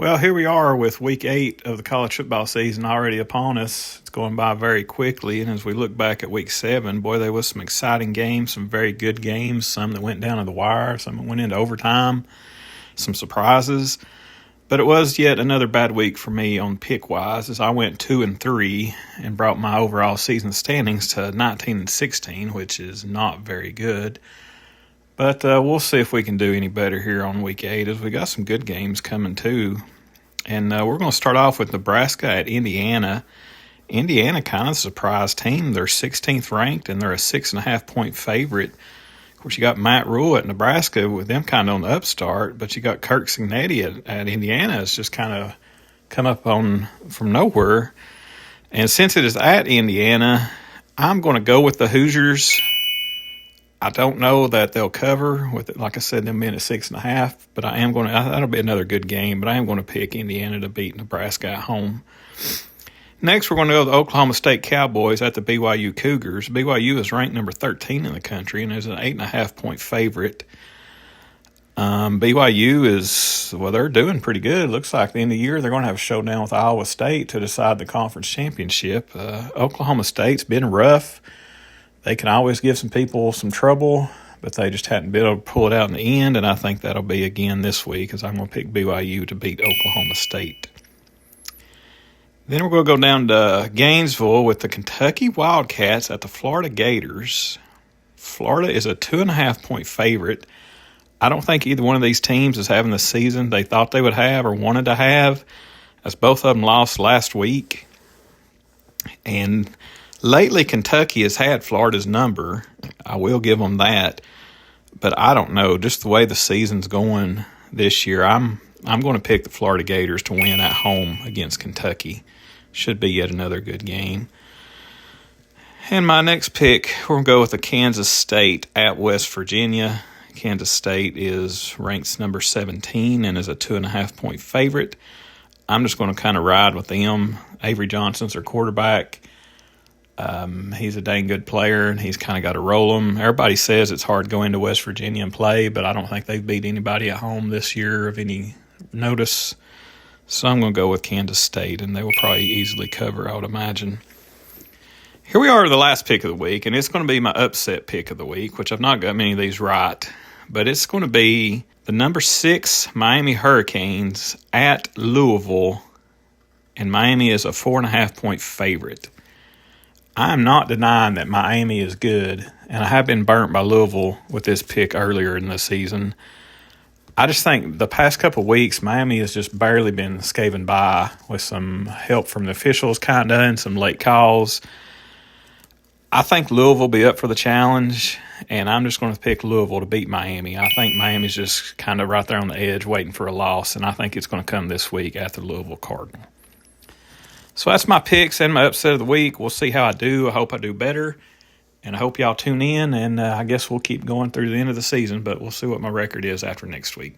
Well, here we are with week 8 of the college football season already upon us. It's going by very quickly, and as we look back at week 7, boy, there was some exciting games, some very good games, some that went down to the wire, some that went into overtime, some surprises. But it was yet another bad week for me on pick-wise, as I went 2-3 and brought my overall season standings to 19-16, which is not very good. But we'll see if we can do any better here on week 8, as we got some good games coming too. And we're going to start off with Nebraska at Indiana. Indiana kind of a surprise team. They're 16th ranked, and they're a 6.5-point favorite. Of course, you got Matt Rule at Nebraska with them kind of on the upstart, but you got Kirk Cignetti at Indiana. It's just kind of come up on from nowhere. And since it is at Indiana, I'm going to go with the Hoosiers. I don't know that they'll cover with it. Like I said, them being at 6.5, but that'll be another good game, but I am going to pick Indiana to beat Nebraska at home. Next, we're going to go to the Oklahoma State Cowboys at the BYU Cougars. BYU is ranked number 13 in the country and is an 8.5-point favorite. BYU they're doing pretty good. Looks like at the end of the year they're going to have a showdown with Iowa State to decide the conference championship. Oklahoma State's been rough. They can always give some people some trouble, but they just hadn't been able to pull it out in the end, and I think that'll be again this week, as I'm going to pick BYU to beat Oklahoma State. Then we're going to go down to Gainesville with the Kentucky Wildcats at the Florida Gators. Florida is a 2.5-point favorite. I don't think either one of these teams is having the season they thought they would have or wanted to have, as both of them lost last week. And lately, Kentucky has had Florida's number. I will give them that. But I don't know. Just the way the season's going this year, I'm going to pick the Florida Gators to win at home against Kentucky. Should be yet another good game. And my next pick, we're going to go with the Kansas State at West Virginia. Kansas State is ranked number 17 and is a 2.5-point favorite. I'm just going to kind of ride with them. Avery Johnson's their quarterback. He's a dang good player, and he's kind of got to roll them. Everybody says it's hard to go into West Virginia and play, but I don't think they've beat anybody at home this year of any notice. So I'm going to go with Kansas State, and they will probably easily cover, I would imagine. Here we are, the last pick of the week, and it's going to be my upset pick of the week, which I've not got many of these right. But it's going to be the number 6 Miami Hurricanes at Louisville, and Miami is a 4.5-point favorite. I'm not denying that Miami is good, and I have been burnt by Louisville with this pick earlier in the season. I just think the past couple of weeks, Miami has just barely been scaving by with some help from the officials kind of and some late calls. I think Louisville will be up for the challenge, and I'm just going to pick Louisville to beat Miami. I think Miami's just kind of right there on the edge waiting for a loss, and I think it's going to come this week at the Louisville Cardinal. So that's my picks and my upset of the week. We'll see how I do. I hope I do better, and I hope y'all tune in, and I guess we'll keep going through the end of the season, but we'll see what my record is after next week.